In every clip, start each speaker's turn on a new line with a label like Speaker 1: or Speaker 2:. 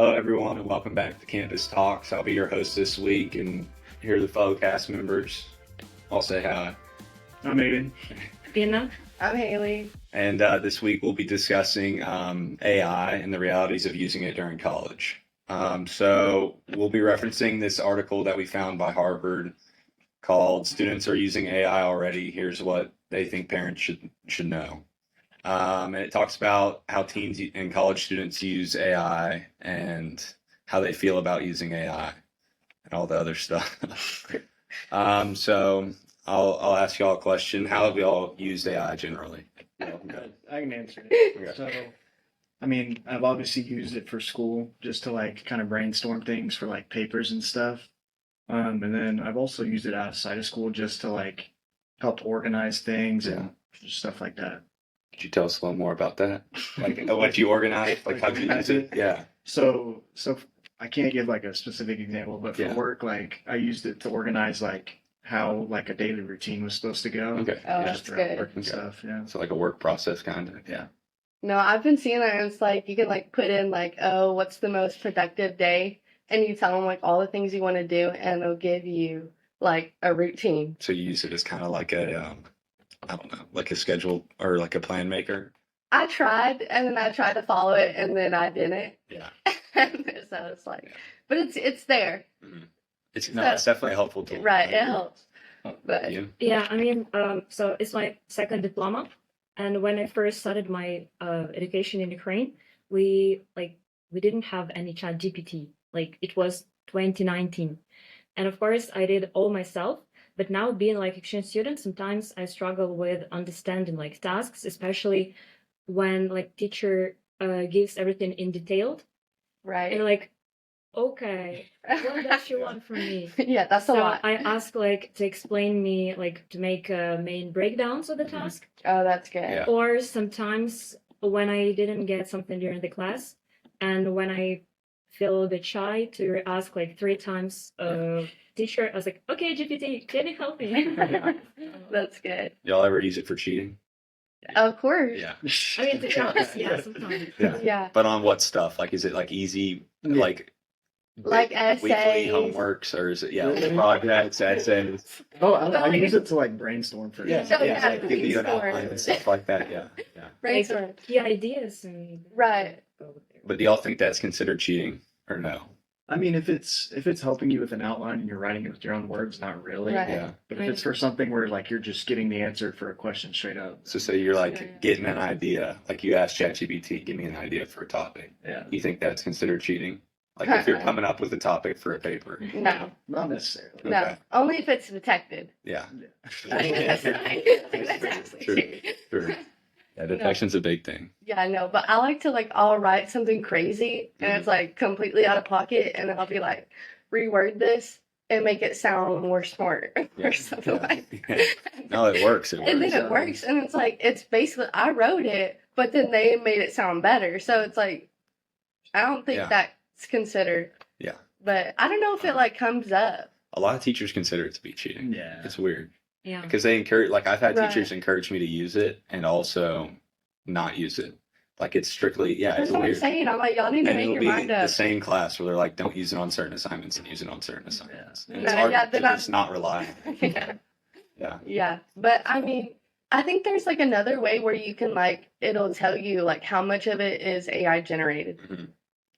Speaker 1: Hello, everyone, and welcome back to Campus Talks. I'll be your host this week, and here are the fellow cast members. I'll say hi.
Speaker 2: I'm Aiden.
Speaker 3: Vienna.
Speaker 4: I'm Haley.
Speaker 1: And this week we'll be discussing AI and the realities of using it during college. So we'll be referencing this article that we found by Harvard called "Students Are Using AI Already. Here's What They Think Parents Should Know." And it talks about how teens and college students use AI and how they feel about using AI and all the other stuff. So I'll ask y'all a question. How have y'all used AI generally?
Speaker 2: I can answer it. So, I've obviously used it for school just to kind of brainstorm things for papers and stuff. And then I've also used it outside of school just to help organize things and stuff like that.
Speaker 1: Could you tell us a little more about that? What you organize? How do you use it? Yeah.
Speaker 2: So I can't give a specific example, but for work, I used it to organize how a daily routine was supposed to go.
Speaker 1: Okay.
Speaker 4: Oh, that's good.
Speaker 2: Work and stuff. Yeah.
Speaker 1: So a work process kind of.
Speaker 2: Yeah.
Speaker 4: No, I've been seeing that. It's you can put in oh, what's the most productive day, and you tell them all the things you want to do, and it'll give you a routine.
Speaker 1: So you use it as kind of a I don't know, a schedule or a plan maker.
Speaker 4: I tried, and then I tried to follow it, and then I didn't.
Speaker 1: Yeah.
Speaker 4: So it's but it's there.
Speaker 1: Mm-hmm. It's definitely a helpful tool.
Speaker 4: Right, it helps. But
Speaker 1: You?
Speaker 3: Yeah, so it's my second diploma, and when I first started my education in Ukraine, we didn't have any ChatGPT. It was 2019, and of course I did all myself. But now being exchange student, sometimes I struggle with understanding tasks, especially when teacher gives everything in detailed.
Speaker 4: right.
Speaker 3: And okay, what does she want from me?
Speaker 4: Yeah, that's a
Speaker 3: So
Speaker 4: lot.
Speaker 3: I ask to explain me to make main breakdowns of the task.
Speaker 4: Oh, that's good.
Speaker 1: Yeah.
Speaker 3: Or sometimes when I didn't get something during the class, and when I feel a bit shy to ask 3 times teacher, I was like, okay, GPT, can you help me?
Speaker 4: That's good.
Speaker 1: Y'all ever use it for cheating?
Speaker 4: Of course.
Speaker 1: Yeah.
Speaker 3: To be honest, yeah, sometimes.
Speaker 4: Yeah.
Speaker 1: But on what stuff? Is it easy,
Speaker 4: essays.
Speaker 1: weekly homeworks, or is it projects, essays?
Speaker 2: Oh, I use it to brainstorm for
Speaker 1: Yeah,
Speaker 4: Oh, yeah,
Speaker 1: give you an outline and stuff like that. Yeah.
Speaker 4: Brainstorm.
Speaker 3: Key ideas and
Speaker 4: Right.
Speaker 1: But do y'all think that's considered cheating or no?
Speaker 2: If it's helping you with an outline and you're writing it with your own words, not really.
Speaker 4: Right.
Speaker 1: Yeah.
Speaker 2: But if it's for something where you're just getting the answer for a question straight up.
Speaker 1: So say you're getting an idea, you ask ChatGPT, give me an idea for a topic.
Speaker 2: Yeah.
Speaker 1: You think that's considered cheating? If you're coming up with a topic for a paper.
Speaker 4: No.
Speaker 2: Not necessarily.
Speaker 4: No.
Speaker 1: Okay.
Speaker 4: Only if it's detected.
Speaker 1: Yeah.
Speaker 4: That's
Speaker 1: True. Yeah, detection's a big thing.
Speaker 4: Yeah, I know, but I like to I'll write something crazy and it's completely out of pocket, and then I'll be reword this and make it sound more smart or something
Speaker 1: No, it works.
Speaker 4: And then it works, and it's basically I wrote it, but then they made it sound better. So it's I don't think that's considered.
Speaker 1: Yeah.
Speaker 4: But I don't know if it comes up.
Speaker 1: A lot of teachers consider it to be cheating.
Speaker 2: Yeah.
Speaker 1: It's weird.
Speaker 3: yeah.
Speaker 1: Because they encourage, I've had
Speaker 4: Right.
Speaker 1: teachers encourage me to use it and also not use it. It's strictly,
Speaker 4: That's
Speaker 1: it's
Speaker 4: what
Speaker 1: weird.
Speaker 4: I'm saying. I'm y'all need to
Speaker 1: And
Speaker 4: make
Speaker 1: it'll
Speaker 4: your
Speaker 1: be
Speaker 4: mind
Speaker 1: the
Speaker 4: up.
Speaker 1: same class where they're don't use it on certain assignments and use it on certain assignments. And it's
Speaker 4: No,
Speaker 1: hard
Speaker 4: yeah,
Speaker 1: to
Speaker 4: then I'm-
Speaker 1: just not rely on it.
Speaker 4: Yeah.
Speaker 1: Yeah.
Speaker 4: Yeah, but I think there's another way where you can it'll tell you how much of it is AI generated.
Speaker 1: Mhm.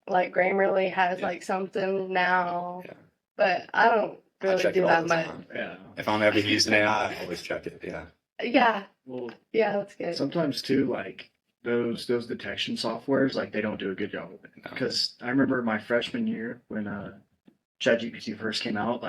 Speaker 4: Grammarly has
Speaker 1: Yeah.
Speaker 4: something now,
Speaker 1: Yeah.
Speaker 4: but I don't
Speaker 1: I
Speaker 4: really
Speaker 1: check
Speaker 4: do
Speaker 1: it all
Speaker 4: that
Speaker 1: the
Speaker 4: much.
Speaker 1: time.
Speaker 2: Yeah.
Speaker 1: If I'm ever using AI, I always check it. Yeah.
Speaker 4: Yeah,
Speaker 2: Well,
Speaker 4: yeah, that's good.
Speaker 2: sometimes too, those detection softwares, they don't do a good job of it.
Speaker 1: No.
Speaker 2: Because I remember my freshman year when ChatGPT first came out,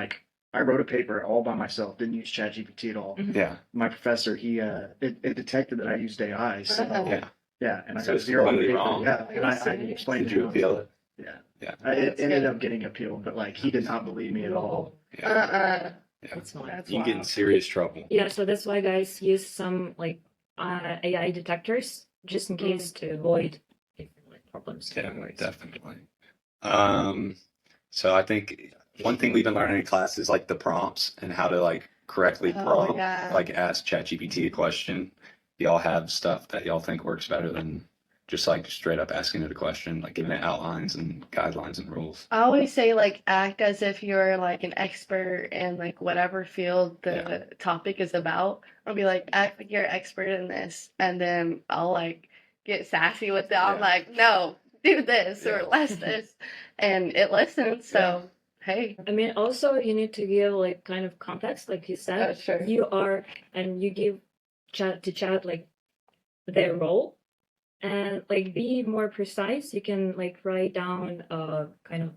Speaker 2: I wrote a paper all by myself, didn't use ChatGPT at all.
Speaker 4: Mhm.
Speaker 1: Yeah.
Speaker 2: My professor, it detected that I used AI. So,
Speaker 1: Yeah.
Speaker 2: yeah, and I
Speaker 1: So
Speaker 2: got
Speaker 1: it's
Speaker 2: 0 on the
Speaker 1: completely
Speaker 2: paper.
Speaker 1: wrong.
Speaker 2: Yeah, and I
Speaker 4: Serious?
Speaker 2: explained
Speaker 1: Did you
Speaker 2: to him.
Speaker 1: appeal it?
Speaker 2: Yeah.
Speaker 1: Yeah.
Speaker 2: It
Speaker 4: That's
Speaker 2: ended
Speaker 4: good.
Speaker 2: up getting appealed, but he did not believe me at all.
Speaker 1: Yeah.
Speaker 4: Uh-uh.
Speaker 1: Yeah.
Speaker 3: That's fine.
Speaker 4: That's
Speaker 1: You can get in
Speaker 4: wild.
Speaker 1: serious trouble.
Speaker 3: Yeah, so that's why guys use some AI detectors just in case to avoid problems.
Speaker 1: Yeah, definitely. So I think one thing we've been learning in class is the prompts and how to correctly
Speaker 4: Oh,
Speaker 1: prompt,
Speaker 4: yeah.
Speaker 1: ask ChatGPT a question. Y'all have stuff that y'all think works better than just like straight up asking it a question, like giving it outlines and guidelines and rules.
Speaker 4: I always say like act as if you're like an expert in like whatever field the topic is about. I'll be like, act like you're an expert in this, and then I'll like get sassy with it. I'm
Speaker 1: Yeah.
Speaker 4: like, no, do this or
Speaker 1: Yeah.
Speaker 4: less this, and it listens. So hey,
Speaker 3: I mean, also you need to give like kind of context, like you said.
Speaker 4: Oh, sure.
Speaker 3: You are, and you give chat like their role, and like be more precise. You can like write down kind of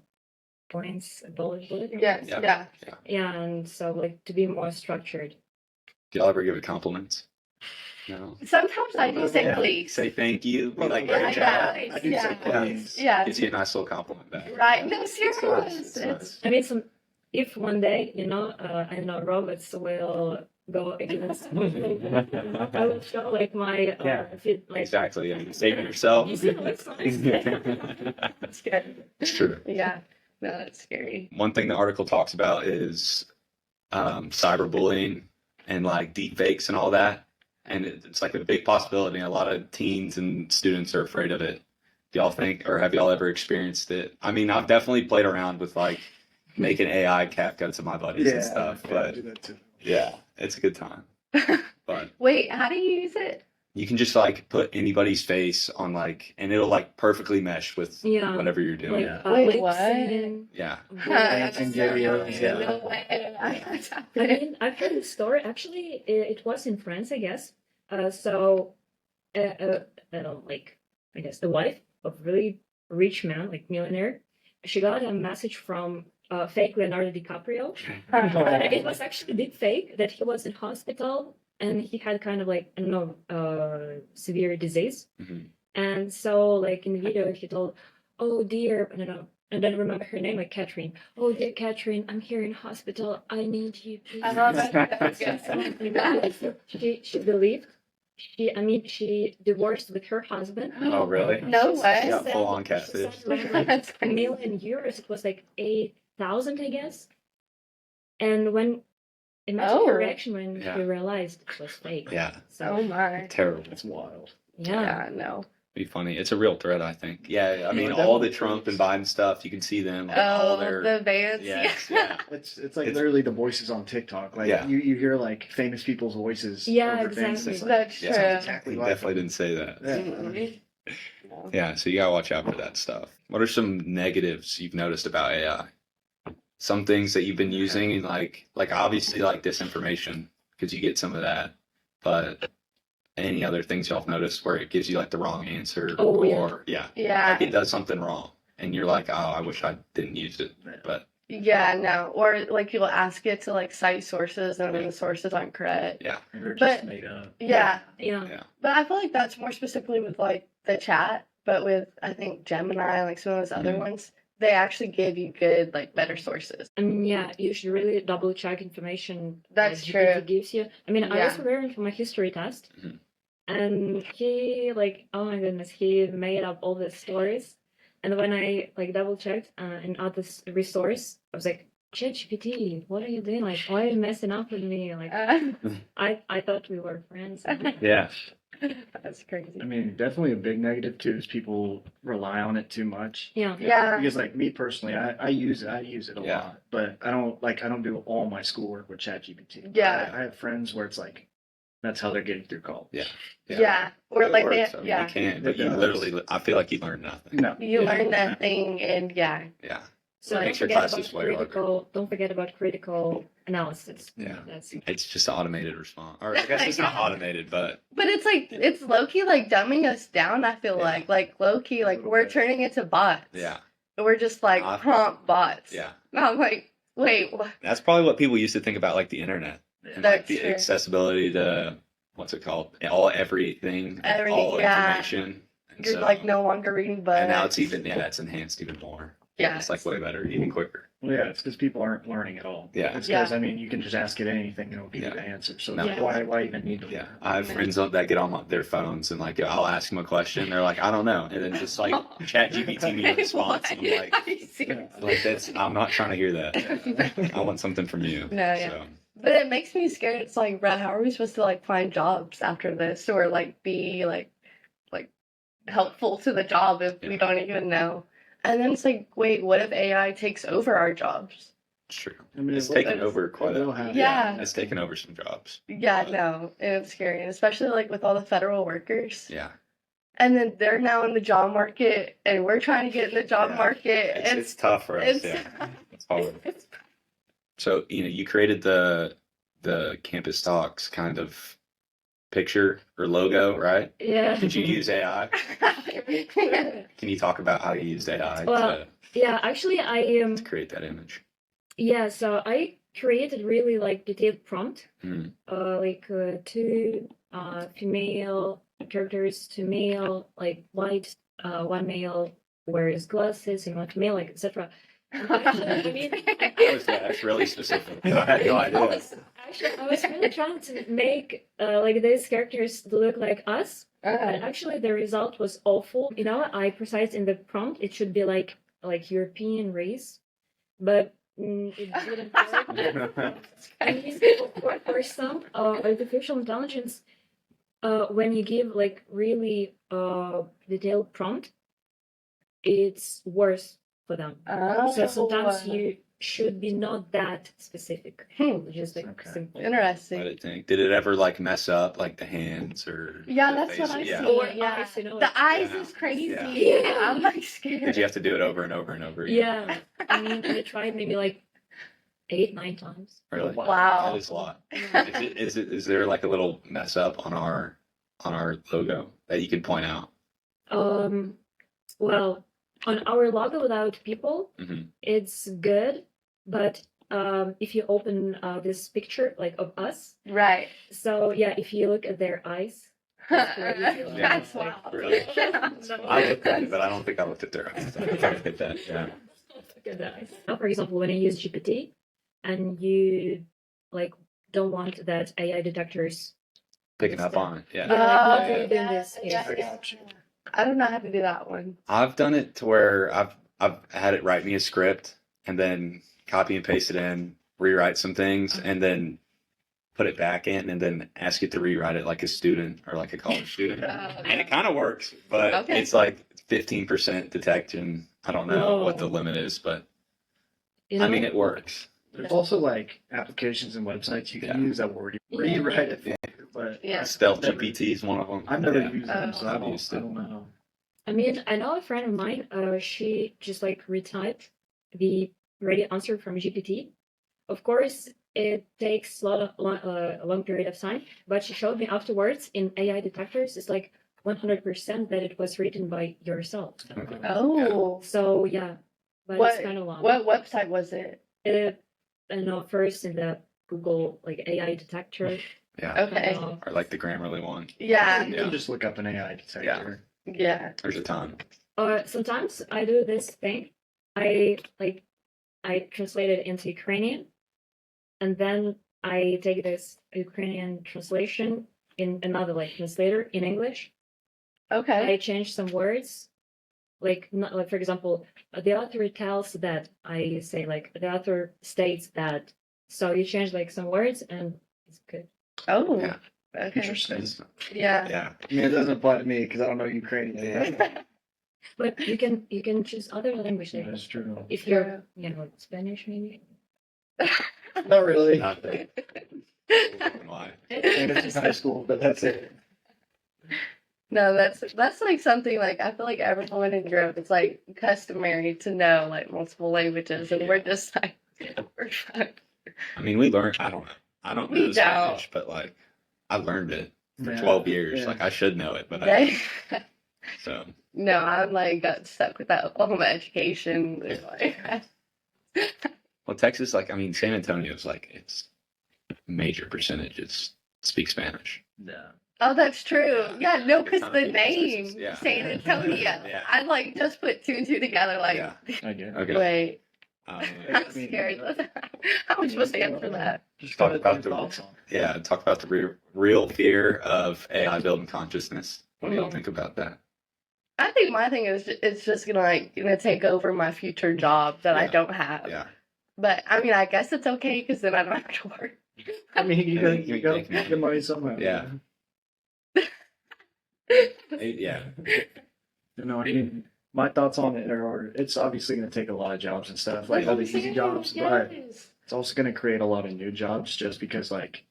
Speaker 3: points, bullet.
Speaker 4: yes,
Speaker 1: Yeah.
Speaker 3: Yeah, and so like to be more structured.
Speaker 1: Do y'all ever give it compliments? No.
Speaker 4: Sometimes I do say
Speaker 1: Yeah.
Speaker 4: please.
Speaker 1: Say thank you. Be like,
Speaker 4: Yeah,
Speaker 1: great job.
Speaker 4: yeah,
Speaker 2: I do
Speaker 4: yeah.
Speaker 2: say please.
Speaker 4: Yeah,
Speaker 1: Gives you a nice little compliment back.
Speaker 4: right. No,
Speaker 1: It's
Speaker 4: seriously,
Speaker 1: nice. It's
Speaker 4: it's
Speaker 3: I mean, if one day, I don't know, robots will go against, I will show like my,
Speaker 2: Yeah.
Speaker 3: like,
Speaker 1: Exactly. I mean, saving yourself.
Speaker 3: You see how it's nice?
Speaker 4: it's good.
Speaker 1: It's true.
Speaker 4: Yeah, no, that's scary.
Speaker 1: One thing the article talks about is cyberbullying and like deep fakes and all that. And it's like a big possibility. A lot of teens and students are afraid of it. Do y'all think, or have y'all ever experienced it? I mean, I've definitely played around with like making AI CapCuts of my buddies and stuff,
Speaker 2: I
Speaker 1: but
Speaker 2: do that too.
Speaker 1: yeah, it's a good time. But
Speaker 4: Wait, how do you use it?
Speaker 1: you can just like put anybody's face on like, and it'll like perfectly mesh with
Speaker 3: Yeah.
Speaker 1: whatever you're doing.
Speaker 3: like,
Speaker 2: Yeah.
Speaker 4: Wait,
Speaker 3: lip
Speaker 4: what?
Speaker 3: syncing.
Speaker 1: Yeah.
Speaker 2: Dancing videos, yeah.
Speaker 4: No way.
Speaker 3: I mean, I've heard this story. Actually, it was in France, I guess. So, like, I guess the wife of a really rich man, like millionaire, she got a message from fake Leonardo DiCaprio. It was actually deep fake that he was in hospital and he had kind of like, I don't know, severe disease.
Speaker 1: Mhm.
Speaker 3: And so, like in the video, he told, "Oh dear," I don't know, and then remember her name, like Catherine. "Oh dear Catherine, I'm here in hospital. I need you, please."
Speaker 4: I love that.
Speaker 3: She believed. She divorced with her husband.
Speaker 1: Oh, really?
Speaker 4: No way.
Speaker 1: Yeah,
Speaker 3: She
Speaker 1: full on
Speaker 3: said
Speaker 1: catfish.
Speaker 3: around, like,
Speaker 4: That's
Speaker 3: a
Speaker 4: crazy.
Speaker 3: million euros. It was like 8,000, I guess. And when imagine
Speaker 4: Oh.
Speaker 3: her reaction when
Speaker 1: Yeah.
Speaker 3: she realized it was fake.
Speaker 1: Yeah.
Speaker 3: So
Speaker 4: Oh my.
Speaker 1: Terrible.
Speaker 2: That's wild.
Speaker 3: yeah.
Speaker 4: Yeah, no.
Speaker 1: Be funny. It's a real threat, I think. Yeah, I mean,
Speaker 2: It
Speaker 1: all the
Speaker 2: definitely
Speaker 1: Trump and
Speaker 2: is.
Speaker 1: Biden stuff, you can see them. Like, all
Speaker 4: Oh,
Speaker 1: their
Speaker 4: the bands.
Speaker 1: yes, yeah.
Speaker 2: It's like
Speaker 1: It's-
Speaker 2: literally the voices on TikTok. Like
Speaker 1: Yeah.
Speaker 2: you hear like famous people's voices.
Speaker 3: Yeah,
Speaker 2: over things.
Speaker 3: exactly.
Speaker 2: It's like,
Speaker 4: That's
Speaker 1: Yeah.
Speaker 4: true.
Speaker 2: exactly
Speaker 1: He
Speaker 2: like
Speaker 1: definitely didn't say that.
Speaker 2: Yeah.
Speaker 4: Mhm. No.
Speaker 1: Yeah, so you gotta watch out for that stuff. What are some negatives you've noticed about AI? Some things that you've been using, and like obviously like disinformation, because you get some of that. But any other things y'all have noticed where it gives you like the wrong answer,
Speaker 3: Oh, yeah.
Speaker 1: or
Speaker 4: Yeah.
Speaker 1: like it does something wrong, and you're like, oh, I wish I didn't use it. But
Speaker 4: Yeah, no. Or like you'll ask it to like cite sources and then the sources aren't correct.
Speaker 1: yeah,
Speaker 2: They're just
Speaker 4: But-
Speaker 2: made up.
Speaker 4: Yeah.
Speaker 3: Yeah.
Speaker 4: But I feel like that's more specifically with like the chat, but with I think Gemini and like some of those other
Speaker 1: Mhm.
Speaker 4: ones, they actually give you good, like better sources.
Speaker 3: I mean, yeah, you should really double check information
Speaker 4: That's
Speaker 3: GPT
Speaker 4: true.
Speaker 3: gives you. I mean, I
Speaker 4: Yeah.
Speaker 3: was preparing for my history test,
Speaker 1: Mhm.
Speaker 3: and he like, oh my goodness, he made up all the stories. And when I like double checked in other resource, I was like, ChatGPT, what are you doing? Like, why are you messing up with me? Like, I thought we were friends.
Speaker 1: yeah,
Speaker 4: That's crazy.
Speaker 2: I mean, definitely a big negative too is people rely on it too much.
Speaker 3: Yeah.
Speaker 4: Yeah.
Speaker 2: Because like me personally, I use it. I use it a
Speaker 1: Yeah.
Speaker 2: lot, but I don't do all my schoolwork with ChatGPT.
Speaker 4: Yeah.
Speaker 2: I have friends where it's like that's how they're getting through college.
Speaker 1: Yeah.
Speaker 4: Yeah. Or like they,
Speaker 1: works. I mean,
Speaker 4: yeah.
Speaker 1: you can't, but
Speaker 2: It
Speaker 1: you
Speaker 2: does.
Speaker 1: literally, I feel like you learn nothing.
Speaker 2: No.
Speaker 4: You
Speaker 1: Yeah.
Speaker 4: learn that thing and yeah.
Speaker 1: Yeah,
Speaker 3: So
Speaker 4: Like,
Speaker 3: don't
Speaker 1: makes your
Speaker 3: forget
Speaker 1: classes
Speaker 3: about
Speaker 1: way harder.
Speaker 3: critical. Don't forget about critical analysis.
Speaker 1: Yeah.
Speaker 3: That's
Speaker 1: it's just an automated response, or I guess it's not automated, but
Speaker 4: But it's like it's low key like dumbing us down, I feel
Speaker 1: Yeah.
Speaker 4: like low key, like
Speaker 2: little
Speaker 4: we're
Speaker 2: bit.
Speaker 4: turning into bots.
Speaker 1: yeah,
Speaker 4: We're just like
Speaker 1: I-
Speaker 4: prompt bots.
Speaker 1: yeah.
Speaker 4: And I'm like, wait, what?
Speaker 1: That's probably what people used to think about, like the internet and like
Speaker 4: That's
Speaker 1: the
Speaker 4: true.
Speaker 1: accessibility to what's it called, everything,
Speaker 4: Everything,
Speaker 1: all
Speaker 4: yeah.
Speaker 1: information. And
Speaker 4: You're
Speaker 1: so-
Speaker 4: like no longer reading books.
Speaker 1: and now it's even it's enhanced even more.
Speaker 4: Yeah.
Speaker 1: It's like way better, even quicker.
Speaker 2: Well, yeah, it's because people aren't learning at all.
Speaker 1: Yeah.
Speaker 2: It's
Speaker 4: Yeah.
Speaker 2: because I mean, you can just ask it anything and it'll give
Speaker 1: Yeah.
Speaker 2: you the answer. So
Speaker 1: No.
Speaker 2: it's like, why even need to?
Speaker 1: Yeah, I have friends that get on their phones and like I'll ask them a question, they're like, I don't know, and then just like chat GPT me a response. And I'm like,
Speaker 4: Are you serious?
Speaker 1: I'm not trying to hear that. I want something from you.
Speaker 4: No, yeah.
Speaker 1: So,
Speaker 4: But it makes me scared. It's like, bro, how are we supposed to like find jobs after this or like be like helpful to the job if we
Speaker 1: Yeah.
Speaker 4: don't even know. And then it's like, wait, what if AI takes over our jobs?
Speaker 1: It's true.
Speaker 2: I mean,
Speaker 1: It's
Speaker 2: it
Speaker 1: taken
Speaker 2: will-
Speaker 1: over quite
Speaker 2: it will
Speaker 1: a
Speaker 2: happen.
Speaker 4: Yeah.
Speaker 1: It's taken over some jobs.
Speaker 4: Yeah, no, and it's scary, and especially like with all the federal workers.
Speaker 1: Yeah.
Speaker 4: And then they're now in the job market, and we're trying to get in the job
Speaker 1: Yeah.
Speaker 4: market.
Speaker 1: It's tough for us.
Speaker 4: it's-
Speaker 1: Yeah. It's hard. So, you created the campus talks kind of picture or logo, right?
Speaker 3: Yeah.
Speaker 1: Did you use AI? Can you talk about how you used AI
Speaker 3: Well, yeah, actually, I
Speaker 1: to create that image?
Speaker 3: yeah. So I created really like detailed prompt,
Speaker 1: Mhm.
Speaker 3: two female characters, two male, like white, one male wears glasses and one female, like etc. I mean,
Speaker 1: That's really specific. I had no idea.
Speaker 3: Actually, I was really trying to make like these characters look like us, but actually the result was awful. I precise in the prompt it should be like European race, but it didn't work. I mean, for some artificial intelligence, when you give like really detailed prompt, it's worse for them. So sometimes you should be not that specific. Just like
Speaker 2: Okay.
Speaker 3: simple.
Speaker 4: Interesting.
Speaker 1: Let it think. Did it ever like mess up like the hands or
Speaker 4: Yeah,
Speaker 1: the
Speaker 4: that's what
Speaker 1: face?
Speaker 4: I
Speaker 1: Yeah.
Speaker 4: see.
Speaker 3: Or
Speaker 4: Yeah.
Speaker 3: eyes,
Speaker 4: The eyes
Speaker 1: Yeah.
Speaker 4: is crazy.
Speaker 3: Yeah.
Speaker 4: I'm like scared.
Speaker 1: Did you have to do it over and over and over again?
Speaker 3: Yeah, I mean, I tried maybe like 8-9 times.
Speaker 1: Really?
Speaker 4: Wow.
Speaker 1: That is a lot. Is there like a little mess up on our logo that you can point out?
Speaker 3: Well, on our logo without people,
Speaker 1: Mhm.
Speaker 3: it's good, but if you open this picture like of us,
Speaker 4: Right.
Speaker 3: so yeah, if you look at their eyes,
Speaker 4: That's
Speaker 3: Yeah.
Speaker 4: wild.
Speaker 1: Really?
Speaker 3: No.
Speaker 1: I looked at it, but I don't think I looked at their eyes. I think I looked at that. Yeah.
Speaker 3: Look at the eyes. Now, for example, when I use GPT, and you like don't want that AI detectors
Speaker 1: Picking up on it. Yeah.
Speaker 3: Yeah, like, what
Speaker 4: Oh,
Speaker 3: are you doing this?
Speaker 4: yeah,
Speaker 1: I
Speaker 4: yeah.
Speaker 1: got you.
Speaker 4: I don't know how to do that one.
Speaker 1: I've done it to where I've had it write me a script and then copy and paste it in, rewrite some things, and then put it back in, and then ask it to rewrite it like a student or like a college student. And it kind of works, but
Speaker 4: Okay.
Speaker 1: it's like 15% detection. I don't know what the
Speaker 3: Whoa.
Speaker 1: limit is, but
Speaker 3: You know?
Speaker 1: I mean it works.
Speaker 2: There's also like applications and websites you can
Speaker 1: Yeah.
Speaker 2: use that will rewrite it for you, but
Speaker 4: Yeah.
Speaker 1: Stealth GPT is one of them.
Speaker 2: I've never
Speaker 1: Yeah.
Speaker 2: used them, so
Speaker 1: I've used
Speaker 2: I
Speaker 1: it.
Speaker 2: don't know.
Speaker 3: I mean, I know a friend of mine, she just like retyped the ready answer from GPT. Of course, it takes a long period of time, but she showed me afterwards in AI detectors, it's like 100% that it was written by yourself.
Speaker 1: Okay.
Speaker 4: Oh.
Speaker 3: So yeah, but
Speaker 4: What-
Speaker 3: it's kind of long.
Speaker 4: What website was it?
Speaker 3: I know first in the Google like AI detector.
Speaker 1: Yeah.
Speaker 4: Okay.
Speaker 1: Or like the Grammarly one.
Speaker 4: Yeah.
Speaker 2: You can just look up an AI detector.
Speaker 4: Yeah.
Speaker 1: There's a ton.
Speaker 3: Sometimes I do this thing. I translate it into Ukrainian, and then I take this Ukrainian translation in another like translator in English.
Speaker 4: Okay.
Speaker 3: I change some words, like not like for example, the author tells that. I say like the author states that. So you change like some words, and it's good.
Speaker 4: Oh.
Speaker 1: Yeah.
Speaker 4: Okay.
Speaker 2: Interesting.
Speaker 4: Yeah.
Speaker 1: Yeah.
Speaker 2: I mean, it doesn't apply to me because I don't know Ukrainian.
Speaker 3: But you can choose other language like
Speaker 2: That's true.
Speaker 3: if you're Spanish maybe.
Speaker 2: Not really.
Speaker 1: Not that. Why?
Speaker 2: And it's in high school, but that's it.
Speaker 4: No, that's like something like I feel like everyone in Europe it's like customary to know like multiple languages, and we're just like we're fine.
Speaker 1: I mean, we learned. I don't
Speaker 4: We
Speaker 1: know
Speaker 4: don't.
Speaker 1: Spanish, but like I learned it for
Speaker 2: Yeah.
Speaker 1: 12 years.
Speaker 2: Yeah.
Speaker 1: Like I should know it, but I don't. So
Speaker 4: No, I'm like got stuck with that Oklahoma education. It's like,
Speaker 1: well, Texas, like I mean, San Antonio's like it's major percentages speak Spanish.
Speaker 2: Yeah.
Speaker 4: oh, that's true.
Speaker 1: Yeah.
Speaker 4: Yeah, no, because
Speaker 1: It's
Speaker 4: the
Speaker 1: not-
Speaker 4: name
Speaker 1: yeah.
Speaker 4: San Antonio.
Speaker 1: Yeah.
Speaker 4: I like just put two and two together. Like,
Speaker 1: Yeah.
Speaker 2: I get it.
Speaker 1: Okay.
Speaker 4: wait,
Speaker 1: Um,
Speaker 4: I'm scared. How much was the answer that?
Speaker 2: Just
Speaker 1: Talk
Speaker 2: got
Speaker 1: about
Speaker 2: your
Speaker 1: the-
Speaker 2: thoughts on it.
Speaker 1: yeah. Talk about the real fear of AI building consciousness. What do y'all think about that?
Speaker 4: I think my thing is it's just gonna take over my future job that I
Speaker 1: Yeah.
Speaker 4: don't have.
Speaker 1: Yeah.
Speaker 4: But I mean, I guess it's okay because then I don't have to work.
Speaker 2: I mean, you
Speaker 1: Yeah,
Speaker 2: got
Speaker 1: you
Speaker 2: to get money somewhere.
Speaker 1: Yeah. Yeah.
Speaker 2: I mean, my thoughts on it are it's obviously going to take a lot of jobs and stuff, like all the easy jobs, but
Speaker 4: Yes.
Speaker 2: it's also going to create a lot of new jobs just because like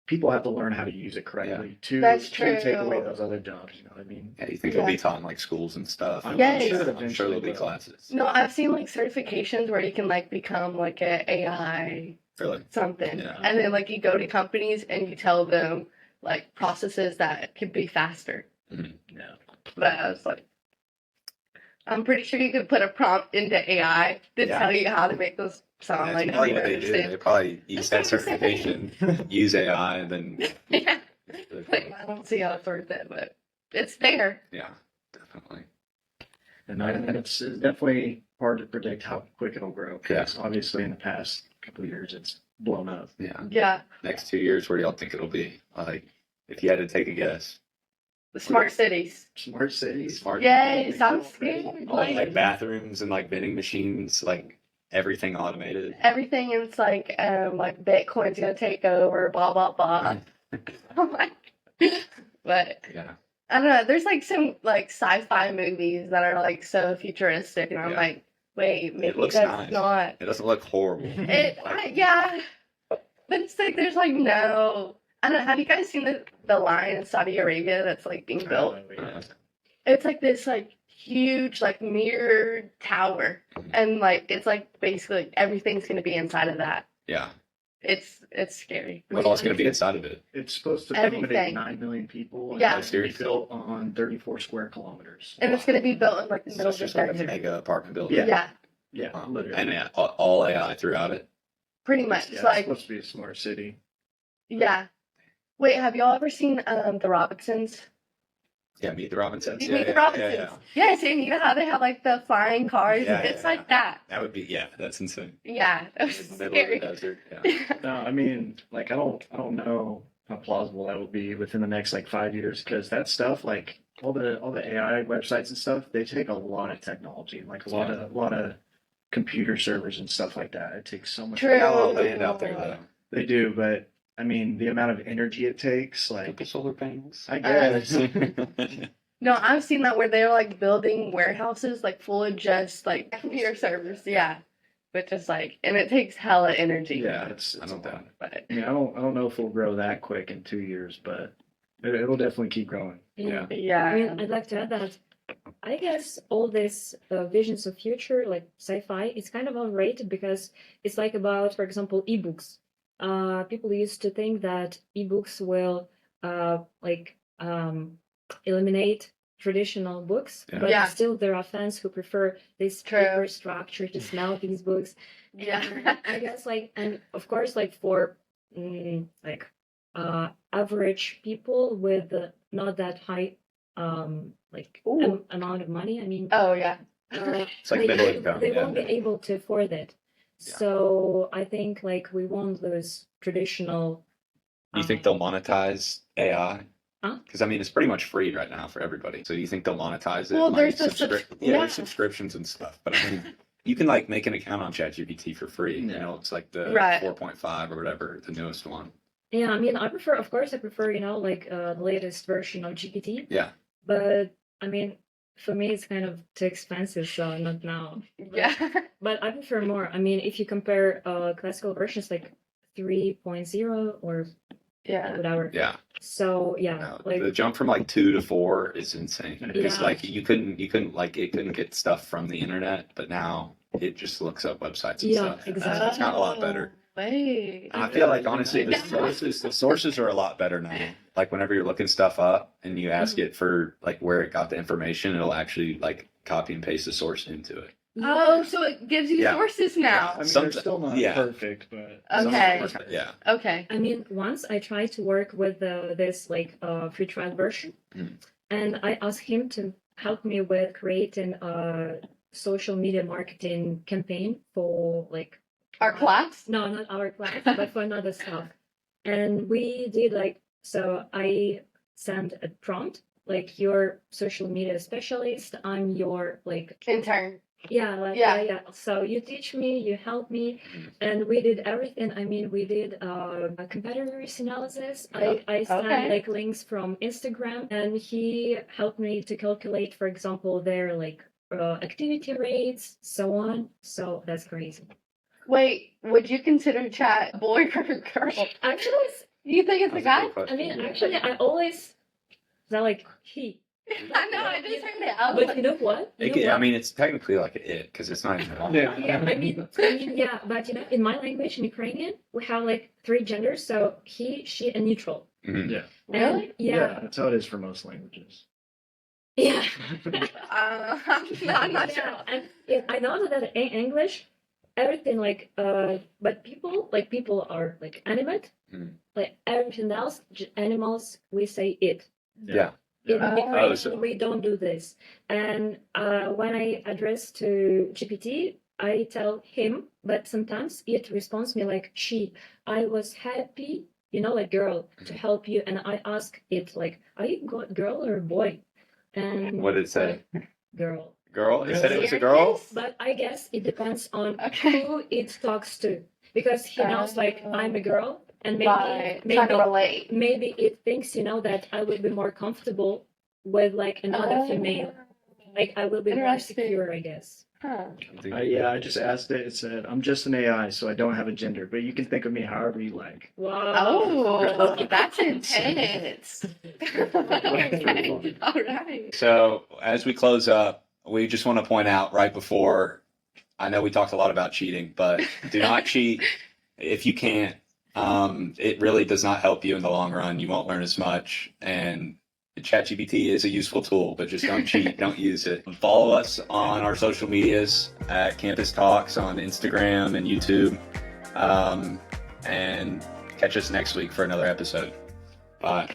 Speaker 2: people have to learn how to use it correctly
Speaker 4: That's
Speaker 2: to take away
Speaker 4: true.
Speaker 2: those other jobs. You know what I mean?
Speaker 1: Yeah, you think it'll
Speaker 4: Yeah.
Speaker 1: be taught in like schools and stuff?
Speaker 2: I'm
Speaker 4: Yes.
Speaker 2: sure it
Speaker 1: I'm sure there'll be
Speaker 2: eventually will.
Speaker 1: classes.
Speaker 4: No, I've seen like certifications where you can like become like a AI
Speaker 1: Really?
Speaker 4: something,
Speaker 1: Yeah.
Speaker 4: and then like you go to companies and you tell them like processes that could be faster.
Speaker 2: Yeah.
Speaker 4: But I was like, I'm pretty sure you could put a prompt into AI to
Speaker 1: Yeah.
Speaker 4: tell you how to make those sound
Speaker 1: That's
Speaker 4: like
Speaker 1: probably what they do. They
Speaker 4: 100%.
Speaker 1: probably use that certification, use AI, and then
Speaker 4: Yeah. Like, I don't see how it's worth it, but it's there.
Speaker 1: yeah, definitely.
Speaker 2: And it's definitely hard to predict how quick it'll grow.
Speaker 1: Yeah.
Speaker 2: Because obviously in the past couple of years it's blown up.
Speaker 1: Yeah.
Speaker 4: Yeah.
Speaker 1: Next 2 years, where do y'all think it'll be? Like, if you had to take a guess.
Speaker 4: The smart cities.
Speaker 2: Smart cities.
Speaker 1: Smart.
Speaker 4: Yes, I'm scared.
Speaker 1: All like
Speaker 4: Like,
Speaker 1: bathrooms and like vending machines, like everything automated.
Speaker 4: everything is like Bitcoin's gonna take over, blah blah blah. I'm like, but
Speaker 1: Yeah.
Speaker 4: I don't know. There's like some like sci-fi movies that are like so futuristic, and I'm
Speaker 1: Yeah.
Speaker 4: like, wait, maybe
Speaker 1: looks
Speaker 4: that's
Speaker 1: nice.
Speaker 4: not.
Speaker 1: It doesn't look horrible.
Speaker 4: Yeah, but it's like there's like no. I don't know. Have you guys seen the line in Saudi Arabia that's like being built? It's like this like huge like mirrored tower, and like it's like basically like, everything's gonna be inside of that.
Speaker 1: Yeah.
Speaker 4: It's scary.
Speaker 1: What else going to be inside of it?
Speaker 2: It's supposed to
Speaker 4: Everything.
Speaker 2: accommodate 9 million people.
Speaker 4: Yeah.
Speaker 2: It's gonna be built on 34 square kilometers.
Speaker 4: And it's gonna be built in like the
Speaker 1: So
Speaker 4: middle
Speaker 1: it's
Speaker 4: of the
Speaker 1: just like a
Speaker 4: desert.
Speaker 1: mega apartment building.
Speaker 2: Yeah.
Speaker 4: Yeah,
Speaker 2: Yeah,
Speaker 1: Wow.
Speaker 2: literally.
Speaker 1: And yeah, all AI throughout it.
Speaker 4: pretty much.
Speaker 2: Yeah, it's
Speaker 4: Like,
Speaker 2: supposed to be a smart city.
Speaker 4: yeah. Wait, have y'all ever seen the Robinsons?
Speaker 1: Yeah, Meet the Robinsons.
Speaker 4: You
Speaker 1: Yeah,
Speaker 4: meet the
Speaker 1: yeah,
Speaker 4: Robinsons.
Speaker 1: yeah, yeah.
Speaker 4: Yes, and you know how they have like the flying cars?
Speaker 1: Yeah,
Speaker 4: It's
Speaker 1: yeah,
Speaker 4: like
Speaker 1: yeah.
Speaker 4: that.
Speaker 1: That would be, yeah, that's insane.
Speaker 4: Yeah, that
Speaker 1: In
Speaker 4: was
Speaker 1: the middle of the
Speaker 4: scary.
Speaker 1: desert. Yeah.
Speaker 2: No, I mean, like I don't know how plausible that will be within the next like 5 years because that stuff, like all the AI websites and stuff, they take a lot of technology, like a lot of computer servers and stuff like that. It takes so much.
Speaker 4: True.
Speaker 1: They got a lot of land out there, though.
Speaker 2: They do, but I mean, the amount of energy it takes, like
Speaker 1: Couple solar panels.
Speaker 2: I guess.
Speaker 4: No, I've seen that where they're like building warehouses like full of just like computer servers. Yeah, which is like, and it takes hella energy.
Speaker 2: Yeah, it's
Speaker 1: I
Speaker 2: a
Speaker 1: don't
Speaker 2: lot.
Speaker 1: doubt it.
Speaker 4: But
Speaker 2: I mean, I don't know if it'll grow that quick in 2 years, but it'll definitely keep growing.
Speaker 1: Yeah.
Speaker 4: yeah,
Speaker 3: I mean, I'd like to add that I guess all this visions of future, like sci-fi, it's kind of overrated because it's like about, for example, ebooks. People used to think that ebooks will like eliminate traditional books,
Speaker 1: Yeah.
Speaker 3: but
Speaker 4: Yeah.
Speaker 3: still there are fans who prefer this
Speaker 4: True.
Speaker 3: paper structure to smell these books.
Speaker 4: yeah.
Speaker 3: And I guess like, and of course, like for like average people with not that high like
Speaker 4: Ooh.
Speaker 3: amount of money. I mean,
Speaker 4: Oh yeah.
Speaker 1: It's like
Speaker 3: they,
Speaker 1: middle income.
Speaker 3: they
Speaker 1: Yeah.
Speaker 3: won't be able to afford it.
Speaker 1: Yeah.
Speaker 3: So I think like we want those traditional.
Speaker 1: You think they'll monetize AI?
Speaker 3: Huh?
Speaker 1: Because I mean, it's pretty much free right now for everybody. So do you think they'll monetize it?
Speaker 4: Well,
Speaker 1: Like,
Speaker 4: there's the
Speaker 1: yeah,
Speaker 4: yeah.
Speaker 1: there's subscriptions and stuff. But I mean, you can like make an account on ChatGPT for free. You
Speaker 2: Yeah.
Speaker 1: know, it's like the
Speaker 4: Right.
Speaker 1: 4.5 or whatever, the newest one.
Speaker 3: Yeah, I mean, I prefer, of course, I prefer, you know, like the latest version of GPT.
Speaker 1: Yeah.
Speaker 3: But I mean, for me, it's kind of too expensive, so not now.
Speaker 4: Yeah.
Speaker 3: But I prefer more. I mean, if you compare classical versions like 3.0 or
Speaker 4: Yeah.
Speaker 3: whatever.
Speaker 1: Yeah.
Speaker 3: So yeah,
Speaker 1: No,
Speaker 3: like
Speaker 1: the jump from like 2 to 4 is insane. Because
Speaker 3: Yeah.
Speaker 1: like you couldn't like it couldn't get stuff from the internet, but now it just looks up websites and
Speaker 3: Yeah,
Speaker 1: stuff.
Speaker 3: exactly.
Speaker 1: It's got a lot better.
Speaker 4: Wait.
Speaker 1: And I feel like honestly
Speaker 4: Yeah.
Speaker 1: the sources are a lot better now. Like whenever you're looking stuff up and you ask it for like where it got the information, it'll actually like copy and paste the source into it.
Speaker 4: Oh, so it gives you
Speaker 1: Yeah.
Speaker 4: sources
Speaker 2: I
Speaker 4: now.
Speaker 2: mean,
Speaker 1: Some-
Speaker 2: they're still not
Speaker 1: yeah.
Speaker 2: perfect, but
Speaker 4: Okay.
Speaker 1: Yeah.
Speaker 4: Okay.
Speaker 3: I mean, once I tried to work with this like free trial version,
Speaker 1: Mhm.
Speaker 3: and I asked him to help me with creating a social media marketing campaign for like
Speaker 4: Our class?
Speaker 3: no, not our class, but for another stuff. And we did like so. I sent a prompt like your social media specialist. I'm your like
Speaker 4: Intern.
Speaker 3: Yeah, like yeah. So you teach me, you help me, and we did everything. I mean, we did a competitors analysis. I sent
Speaker 4: Okay.
Speaker 3: like links from Instagram, and he helped me to calculate, for example, their like activity rates, so on. So that's crazy.
Speaker 4: Wait, would you consider chat a boy or a girl?
Speaker 3: Actually,
Speaker 4: You think it's a
Speaker 1: That's
Speaker 4: guy?
Speaker 1: good question.
Speaker 3: I mean, actually, I always that like he.
Speaker 4: I know, I just heard it. I was
Speaker 3: But
Speaker 4: like,
Speaker 3: you know what? You
Speaker 1: It
Speaker 3: know
Speaker 1: could- I
Speaker 3: what?
Speaker 1: mean, it's technically like it because it's not even.
Speaker 2: Yeah.
Speaker 3: Yeah, I mean, yeah, but you know, in my language, in Ukrainian, we have like 3 genders, so he, she, and neutral.
Speaker 1: Mhm.
Speaker 2: Yeah.
Speaker 4: really?
Speaker 3: And, yeah,
Speaker 2: That's how it is for most languages.
Speaker 3: yeah,
Speaker 4: I'm not sure.
Speaker 3: yeah. And I know that in English, everything like, but people are like animate,
Speaker 1: Mhm.
Speaker 3: like everything else, animals, we say it.
Speaker 1: Yeah.
Speaker 3: In
Speaker 2: Yeah.
Speaker 3: Ukrainian,
Speaker 1: Oh, so-
Speaker 3: we don't do this. And when I address to GPT, I tell him, but sometimes it responds me like she. I was happy, you know, like girl, to help you, and I ask it like, are you girl or boy? And
Speaker 1: What did it say?
Speaker 3: girl.
Speaker 1: Girl? It said it was a girl?
Speaker 4: Serious?
Speaker 3: But I guess it depends on
Speaker 4: Okay.
Speaker 3: who it talks to, because he knows like I'm a girl, and
Speaker 4: Right. Trying to relate.
Speaker 3: maybe it thinks, you know, that I will be more comfortable with like another female. Like I will be more
Speaker 4: Interesting.
Speaker 3: secure, I guess.
Speaker 4: Huh.
Speaker 2: I just asked it. It said, "I'm just an AI, so I don't have a gender, but you can think of me however you like."
Speaker 3: Wow.
Speaker 4: Oh, that's intense. Okay. All right.
Speaker 1: So, as we close up, we just want to point out right before, I know we talked a lot about cheating, but do not cheat if you can't. It really does not help you in the long run. You won't learn as much. And ChatGPT is a useful tool, but just don't cheat, don't use it. Follow us on our social medias at Campus Talks on Instagram and YouTube. And catch us next week for another episode. Bye.